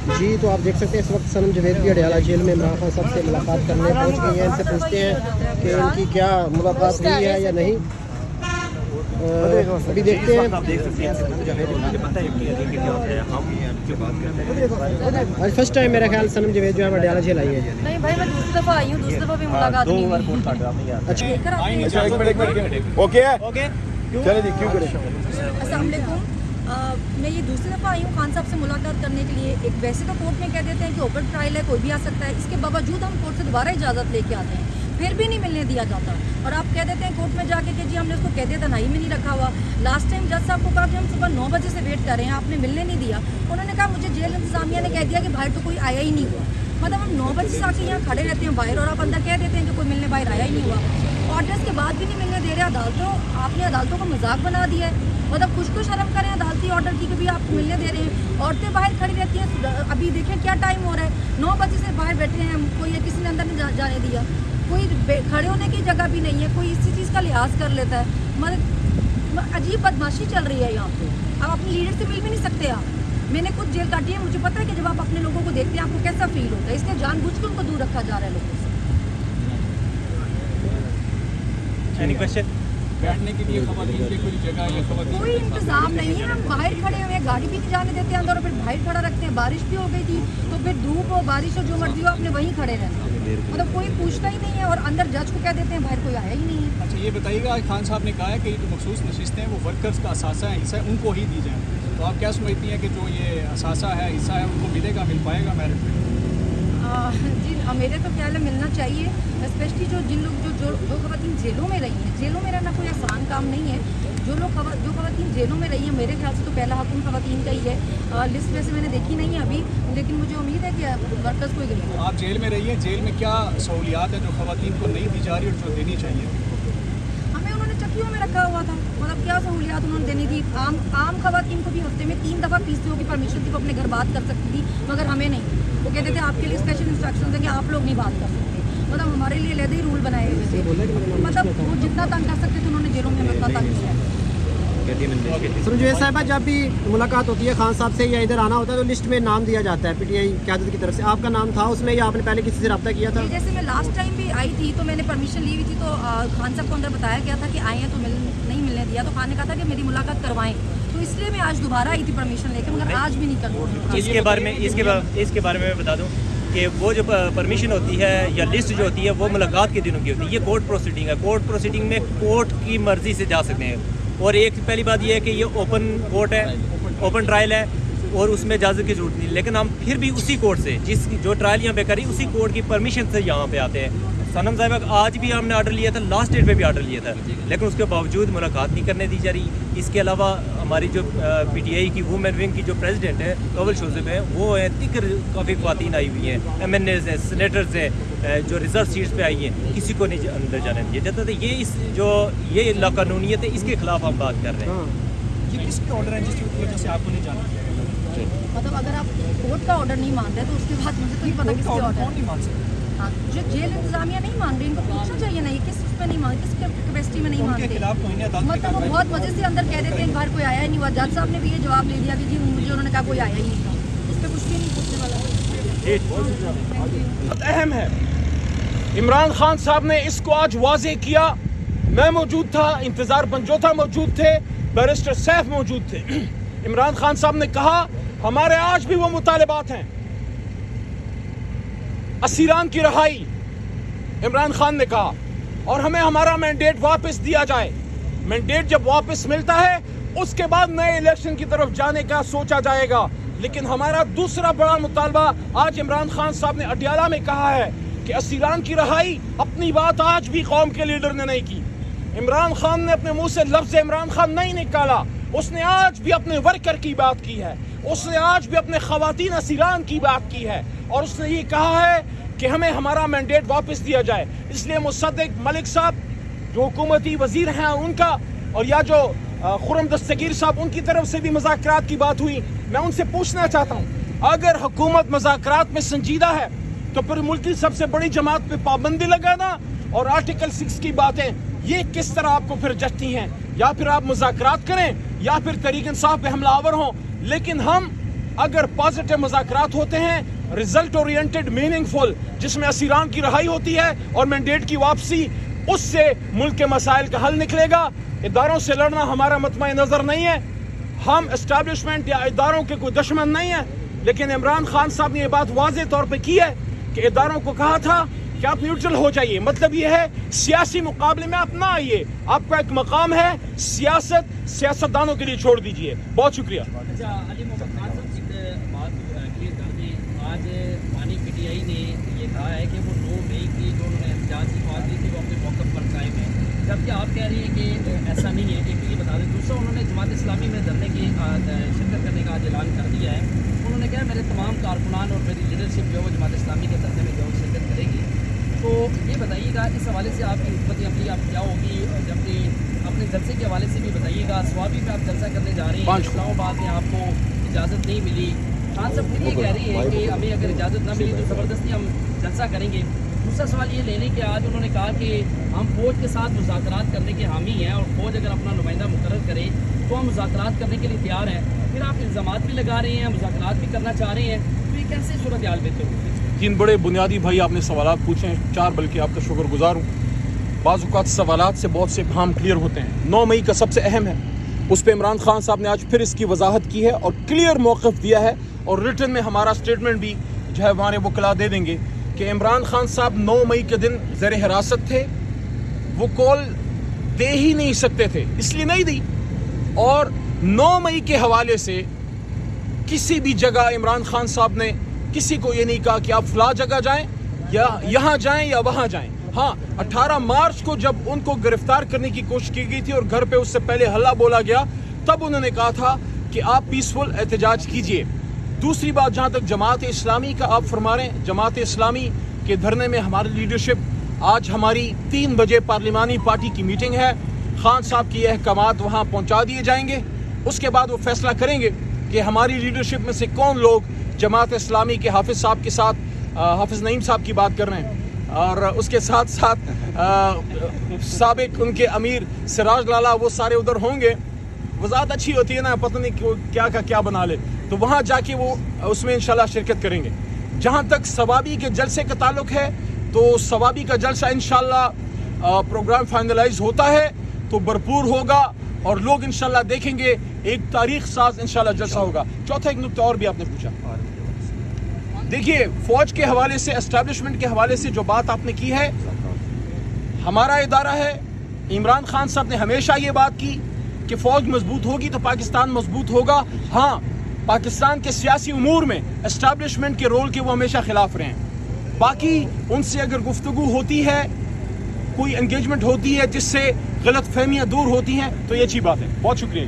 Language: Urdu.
جی تو آپ دیکھ سکتے ہیں اس وقت صنم جاوید بھی اڈیالہ جیل میں عمران خان صاحب سے ملاقات کرنے پہنچ گئی ہیں. ان سے پوچھتے ہیں کہ ان کی کیا ملاقات ہوئی ہے یا نہیں. ابھی دیکھتے ہیں. آج فرسٹ ٹائم میرا خیال صنم جاوید جو ہے اڈیالہ جیل آئی ہے. نہیں بھائی میں دوسری دفعہ آئی ہوں, دوسری دفعہ بھی ملاقات نہیں ہوئی. اچھا اوکے چلے جی کیوں کریں. السلام علیکم. میں یہ دوسری دفعہ آئی ہوں خان صاحب سے ملاقات کرنے کے لیے. ایک ویسے تو کورٹ میں کہہ دیتے ہیں کہ اوپن ٹرائل ہے, کوئی بھی آ سکتا ہے. اس کے باوجود ہم کورٹ سے دوبارہ اجازت لے کے آتے ہیں, پھر بھی نہیں ملنے دیا جاتا. اور آپ کہہ دیتے ہیں کورٹ میں جا کے کہ جی ہم نے اس کو کہہ دیا تنہائی میں نہیں رکھا ہوا. لاسٹ ٹائم جج صاحب کو کہا کہ ہم صبح 9 بجے سے ویٹ کر رہے ہیں, آپ نے ملنے نہیں دیا. انہوں نے کہا مجھے جیل انتظامیہ نے کہہ دیا کہ باہر تو کوئی آیا ہی نہیں ہوا. مطلب ہم 9 بجے سے آ کے یہاں کھڑے رہتے ہیں باہر, اور آپ اندر کہہ دیتے ہیں کہ کوئی ملنے باہر آیا ہی نہیں ہوا. آرڈرس کے بعد بھی نہیں ملنے دے رہے عدالتوں. آپ نے عدالتوں کو مذاق بنا دیا ہے. مطلب کچھ تو شرم کریں عدالتی آرڈر کی کہ بھی آپ ملنے دے رہے ہیں. عورتیں باہر کھڑی رہتی ہیں. ابھی دیکھیں کیا ٹائم ہو رہا ہے, 9 بجے سے باہر بیٹھے ہیں. کوئی کسی نے اندر نہیں جانے دیا. کوئی کھڑے ہونے کی جگہ بھی نہیں ہے. کوئی اسی چیز کا لحاظ کر لیتا ہے. مطلب عجیب بدماشی چل رہی ہے یہاں پہ. آپ اپنے لیڈر سے مل بھی نہیں سکتے. میں نے خود جیل کاٹی ہے, مجھے پتا ہے کہ جب آپ اپنے لوگوں کو دیکھتے ہیں آپ کو کیسا فیل ہوتا ہے. اس لیے جان بوجھ کے ان کو دور رکھا جا رہا ہے لوگوں سے. بیٹھنے کے لیے خواتین کی کوئی جگہ یا خواتین کوئی انتظام نہیں ہے. ہم باہر کھڑے ہوئے ہیں, گاڑی بھی نہیں جانے دیتے اندر, اور پھر باہر کھڑا رکھتے ہیں. بارش بھی ہو گئی تھی تو پھر دھوپ ہو بارش ہو جو مرضی ہو آپ نے وہیں کھڑے رہنا. مطلب کوئی پوچھتا ہی نہیں ہے, اور اندر جج کو کہہ دیتے ہیں باہر کوئی آیا ہی نہیں ہے. اچھا یہ بتائیے گا, خان صاحب نے کہا ہے کہ یہ جو مخصوص نشستیں ہیں وہ ورکرز کا اثاثہ ہے, حصہ ہے, ان کو ہی دی جائیں. تو آپ کیا سمجھتی ہیں کہ جو یہ اثاثہ ہے, حصہ ہے, ان کو ملے گا, مل پائے گا میرٹ میں؟ جی میرے تو خیال ہے ملنا چاہیے. اسپیشلی جو خواتین جیلوں میں رہی ہیں. جیلوں میں رہنا کوئی آسان کام نہیں ہے. جو خواتین جیلوں میں رہی ہیں, میرے خیال سے تو پہلا حق ان خواتین کا ہی ہے. لسٹ ویسے میں نے دیکھی نہیں ہے ابھی, لیکن مجھے امید ہے کہ ورکرز کو ہی ملے گا. آپ جیل میں رہی ہیں, جیل میں کیا سہولیات ہیں جو خواتین کو نہیں دی جا رہی اور جو دینی چاہیے؟ ہمیں انہوں نے چکیوں میں رکھا ہوا تھا. مطلب کیا سہولیات انہوں نے دینی تھی. عام خواتین کو بھی ہفتے میں 3 دفعہ PCO کی پرمیشن تھی, وہ اپنے گھر بات کر سکتی تھی, مگر ہمیں نہیں. وہ کہتے تھے آپ کے لیے اسپیشل انسٹرکشنز ہیں کہ آپ لوگ نہیں بات کر سکتے. مطلب ہمارے لیے علیحدہ ہی رول بنائے ہوئے تھے. مطلب وہ جتنا تنگ کر سکتے تھے انہوں نے جیلوں میں اتنا تنگ کیا. صنم جاوید صاحبہ جب بھی ملاقات ہوتی ہے خان صاحب سے یا ادھر آنا ہوتا ہے تو لسٹ میں نام دیا جاتا ہے PTI قیادت کی طرف سے. آپ کا نام تھا اس میں یا آپ نے پہلے کسی سے رابطہ کیا تھا؟ جیسے میں لاسٹ ٹائم بھی آئی تھی تو میں نے پرمیشن لی ہوئی تھی, تو خان صاحب کو اندر بتایا گیا تھا کہ آئے ہیں تو نہیں ملنے دیا. تو خان نے کہا تھا کہ میری ملاقات کروائیں, تو اس لیے میں آج دوبارہ آئی تھی پرمیشن لے کے, مگر آج بھی نہیں کروں. اس کے بارے میں بتا دوں کہ وہ جو پرمیشن ہوتی ہے یا لسٹ جو ہوتی ہے وہ ملاقات کے دنوں کی ہوتی ہے. یہ کورٹ پروسیڈنگ ہے. کورٹ پروسیڈنگ میں کورٹ کی مرضی سے جا سکتے ہیں. اور ایک پہلی بات یہ ہے کہ یہ اوپن کورٹ ہے, اوپن ٹرائل ہے, اور اس میں اجازت کی ضرورت نہیں. لیکن ہم پھر بھی اسی کورٹ سے جو ٹرائل یہاں پہ کری اسی کورٹ کی پرمیشن سے یہاں پہ آتے ہیں. صنم صاحب آج بھی ہم نے آرڈر لیا تھا, لاسٹ ڈیٹ پہ بھی آرڈر لیا تھا, لیکن اس کے باوجود ملاقات نہیں کرنے دی جا رہی. اس کے علاوہ ہماری جو PTI کی وومن ونگ کی جو پریزیڈنٹ ہے کول شوزب ہے, وہ ہیں تکر کافی خواتین آئی ہوئی ہیں, MNAs ہیں, سینیٹرز ہیں, جو ریزرو سیٹس پہ آئی ہیں, کسی کو نہیں اندر جانے دیا جاتا تھا. یہ لاقانونیت ہے, اس کے خلاف ہم بات کر رہے ہیں. یہ کس کے آرڈر ہیں جس کی وجہ سے آپ کو نہیں جانا دیا؟ مطلب اگر آپ کورٹ کا آرڈر نہیں مان رہے تو اس کے بعد مجھے تو نہیں پتا کس کے آرڈر. کون نہیں مان سکتے؟ جو جیل انتظامیہ نہیں مان رہی ان کو پوچھنا چاہیے نا, یہ کس اس پہ نہیں مان, کس کیپیسٹی میں نہیں ان کے مانتے. خلاف تو انہیں عدالت مطلب وہ بہت مزے سے اندر کہہ دیتے ہیں باہر کوئی آیا ہی نہیں ہوا. جج صاحب نے بھی یہ جواب لے دیا کہ جی مجھے انہوں نے کہا کوئی آیا ہی نہیں تھا. اس پہ کچھ بھی نہیں پوچھنے والا. اہم ہے عمران خان صاحب نے اس کو آج واضح کیا. میں موجود تھا, انتظار بنجوتا موجود تھے, بیرسٹر سیف موجود تھے. عمران خان صاحب نے کہا ہمارے آج بھی وہ مطالبات ہیں, اسیران کی رہائی. عمران خان نے کہا, اور ہمیں ہمارا مینڈیٹ واپس دیا جائے. مینڈیٹ جب واپس ملتا ہے اس کے بعد نئے الیکشن کی طرف جانے کا سوچا جائے گا. لیکن ہمارا دوسرا بڑا مطالبہ آج عمران خان صاحب نے اڈیالہ میں کہا ہے کہ اسیران کی رہائی. اپنی بات آج بھی قوم کے لیڈر نے نہیں کی. عمران خان نے اپنے منہ سے لفظ عمران خان نہیں نکالا. اس نے آج بھی اپنے ورکر کی بات کی ہے, اس نے آج بھی اپنے خواتین اسیران کی بات کی ہے, اور اس نے یہ کہا ہے کہ ہمیں ہمارا مینڈیٹ واپس دیا جائے. اس لیے مصدق ملک صاحب جو حکومتی وزیر ہیں ان کا, اور یا جو خرم دستگیر صاحب ان کی طرف سے بھی مذاکرات کی بات ہوئی, میں ان سے پوچھنا چاہتا ہوں اگر حکومت مذاکرات میں سنجیدہ ہے تو پھر ملک کی سب سے بڑی جماعت پہ پابندی لگانا اور آرٹیکل 6 کی باتیں یہ کس طرح آپ کو پھر جچتی ہیں؟ یا پھر آپ مذاکرات کریں یا پھر تحریک انصاف پہ حملہ آور ہوں. لیکن ہم اگر پازیٹیو مذاکرات ہوتے ہیں ریزلٹ اورینٹڈ میننگ فل جس میں اسیران کی رہائی ہوتی ہے اور مینڈیٹ کی واپسی, اس سے ملک کے مسائل کا حل نکلے گا. اداروں سے لڑنا ہمارا مطمع نظر نہیں ہے, ہم اسٹیبلشمنٹ یا اداروں کے کوئی دشمن نہیں ہیں, لیکن عمران خان صاحب نے یہ بات واضح طور پہ کی ہے کہ اداروں کو کہا تھا کہ آپ نیوٹرل ہو جائیے. مطلب یہ ہے سیاسی مقابلے میں آپ نہ آئیے, آپ کا ایک مقام ہے, سیاستدانوں کے لیے چھوڑ دیجئے. بہت شکریہ. اچھا علی محمد خان صاحب سے بات کلیئر کر دیں. آج پانی پی ٹی آئی نے یہ کہا ہے کہ وہ 9 مئی کی جو انہوں نے احتجاج کی بات کی تھی وہ اپنے موقف پر قائم ہے, جبکہ آپ کہہ رہی ہیں کہ ایسا نہیں ہے. ایک تو یہ بتا دیں, دوسرا انہوں نے جماعت اسلامی میں دھرنے کی شرکت کرنے کا آج اعلان کر دیا ہے. انہوں نے کہا میرے تمام کارکنان اور میری لیڈرشپ جو ہے وہ جماعت اسلامی کے دھرنے میں جو ہے شرکت کرے گی. تو یہ بتائیے گا اس حوالے سے آپ کی حکمت عملی آپ کیا ہوگی, جبکہ اپنے جلسے کے حوالے سے بھی بتائیے گا. سوابی پہ آپ جلسہ کرنے جا رہے ہیں, اسلام آباد میں آپ کو اجازت نہیں ملی. خان صاحب پھر یہ کہہ رہی ہے کہ ہمیں اگر اجازت نہ ملی تو زبردستی ہم جلسہ کریں گے. دوسرا سوال یہ لینے کہ آج انہوں نے کہا کہ ہم فوج کے ساتھ مذاکرات کرنے کے حامی ہیں اور فوج اگر اپنا نمائندہ مقرر کرے تو ہم مذاکرات کرنے کے لیے تیار ہیں. پھر آپ الزامات بھی لگا رہے ہیں, مذاکرات بھی کرنا چاہ رہے ہیں, تو یہ کیسے صورتحال بہتر ہوگی؟ 3 بڑے بنیادی بھائی آپ نے سوالات پوچھے ہیں, 4 بلکہ آپ کا شکر گزار ہوں. بعض اوقات سوالات سے بہت سے ابہام کلیئر ہوتے ہیں. 9 مئی کا سب سے اہم ہے, اس پہ عمران خان صاحب نے آج پھر اس کی وضاحت کی ہے اور کلیئر موقف دیا ہے, اور ریٹن میں ہمارا سٹیٹمنٹ بھی جو ہے ہمارے وکلاء دے دیں گے کہ عمران خان صاحب 9 مئی کے دن زیر حراست تھے, وہ کال دے ہی نہیں سکتے تھے, اس لیے نہیں دی. اور 9 مئی کے حوالے سے کسی بھی جگہ عمران خان صاحب نے کسی کو یہ نہیں کہا کہ آپ فلاں جگہ جائیں یا یہاں جائیں یا وہاں جائیں. ہاں 18 مارچ کو جب ان کو گرفتار کرنے کی کوشش کی گئی تھی اور گھر پہ اس سے پہلے ہلہ بولا گیا, تب انہوں نے کہا تھا کہ آپ پیسفل احتجاج کیجئے. دوسری بات, جہاں تک جماعت اسلامی کا آپ فرما رہے ہیں, جماعت اسلامی کے دھرنے میں ہماری لیڈرشپ, آج ہماری 3 بجے پارلیمانی پارٹی کی میٹنگ ہے. خان صاحب کی احکامات وہاں پہنچا دیے جائیں گے, اس کے بعد وہ فیصلہ کریں گے کہ ہماری لیڈرشپ میں سے کون لوگ جماعت اسلامی کے حافظ صاحب کے ساتھ, حافظ نعیم صاحب کی بات کر رہے ہیں, اور اس کے ساتھ ساتھ سابق ان کے امیر سراج لالا, وہ سارے ادھر ہوں گے. وضاحت اچھی ہوتی ہے نا, پتہ نہیں کیا کا کیا بنا لے, تو وہاں جا کے وہ اس میں انشاءاللہ شرکت کریں گے. جہاں تک ثوابی کے جلسے کا تعلق ہے, تو ثوابی کا جلسہ انشاءاللہ پروگرام فائنلائز ہوتا ہے تو بھرپور ہوگا, اور لوگ انشاءاللہ دیکھیں گے, ایک تاریخ ساز انشاءاللہ جلسہ ہوگا. چوتھا ایک نکتہ اور بھی آپ نے پوچھا, دیکھیے فوج کے حوالے سے, اسٹیبلشمنٹ کے حوالے سے جو بات آپ نے کی ہے, ہمارا ادارہ ہے. عمران خان صاحب نے ہمیشہ یہ بات کی کہ فوج مضبوط ہوگی تو پاکستان مضبوط ہوگا. ہاں, پاکستان کے سیاسی امور میں اسٹیبلشمنٹ کے رول کے وہ ہمیشہ خلاف رہے ہیں. باقی ان سے اگر گفتگو ہوتی ہے, کوئی انگیجمنٹ ہوتی ہے جس سے غلط فہمیاں دور ہوتی ہیں, تو یہ اچھی بات ہے. بہت شکریہ.